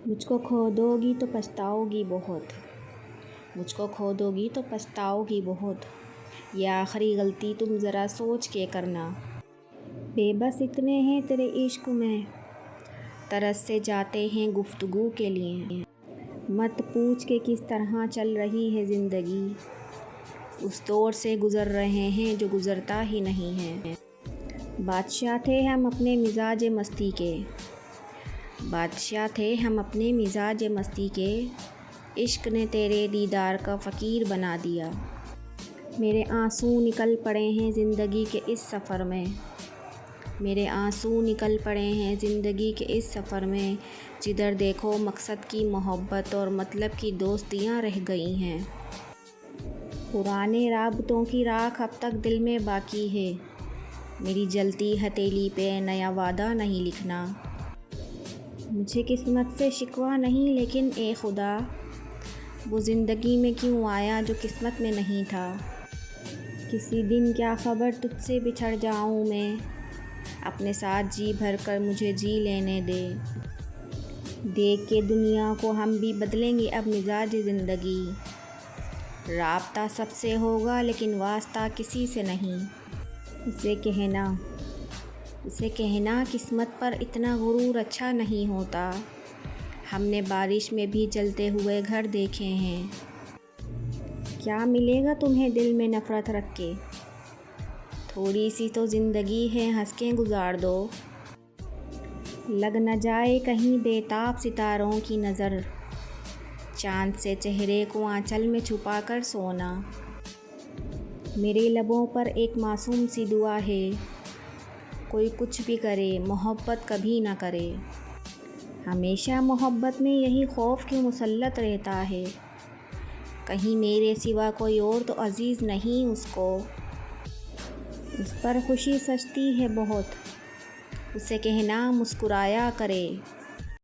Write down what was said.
مجھ کو کھو دوگی تو پچھتاؤگی بہت، مجھ کو کھو دوگی تو پچھتاؤگی بہت، یہ آخری غلطی تم ذرا سوچ کے کرنا۔ بے بس اتنے ہیں تیرے عشق میں، ترس سے جاتے ہیں گفتگو کے لیے۔ مت پوچھ کہ کس طرح چل رہی ہے زندگی، اس دور سے گزر رہے ہیں جو گزرتا ہی نہیں ہے۔ بادشاہ تھے ہم اپنے مزاج مستی کے، بادشاہ تھے ہم اپنے مزاج مستی کے، عشق نے تیرے دیدار کا فقیر بنا دیا۔ میرے آنسو نکل پڑے ہیں زندگی کے اس سفر میں، میرے آنسو نکل پڑے ہیں زندگی کے اس سفر میں، جدھر دیکھو مقصد کی محبت اور مطلب کی دوستیاں رہ گئی ہیں۔ پرانے رابطوں کی راکھ اب تک دل میں باقی ہے، میری جلتی ہتھیلی پہ نیا وعدہ نہیں لکھنا۔ مجھے قسمت سے شکوہ نہیں لیکن اے خدا، وہ زندگی میں کیوں آیا جو قسمت میں نہیں تھا۔ کسی دن کیا خبر تجھ سے بچھڑ جاؤں میں، اپنے ساتھ جی بھر کر مجھے جی لینے دے۔ دیکھ کے دنیا کو ہم بھی بدلیں گے اب مزاج زندگی، رابطہ سب سے ہوگا لیکن واسطہ کسی سے نہیں۔ اسے کہنا قسمت پر اتنا غرور اچھا نہیں ہوتا، ہم نے بارش میں بھی جلتے ہوئے گھر دیکھے ہیں۔ کیا ملے گا تمہیں دل میں نفرت رکھ کے، تھوڑی سی تو زندگی ہے ہنس کے گزار دو۔ لگ نہ جائے کہیں بے تاب ستاروں کی نظر، چاند سے چہرے کو آنچل میں چھپا کر سونا۔ میرے لبوں پر ایک معصوم سی دعا ہے، کوئی کچھ بھی کرے محبت کبھی نہ کرے۔ ہمیشہ محبت میں یہی خوف کیوں مسلط رہتا ہے، کہیں میرے سوا کوئی اور تو عزیز نہیں اس کو۔ اس پر خوشی سجتی ہے بہت، اسے کہنا مسکرایا کرے۔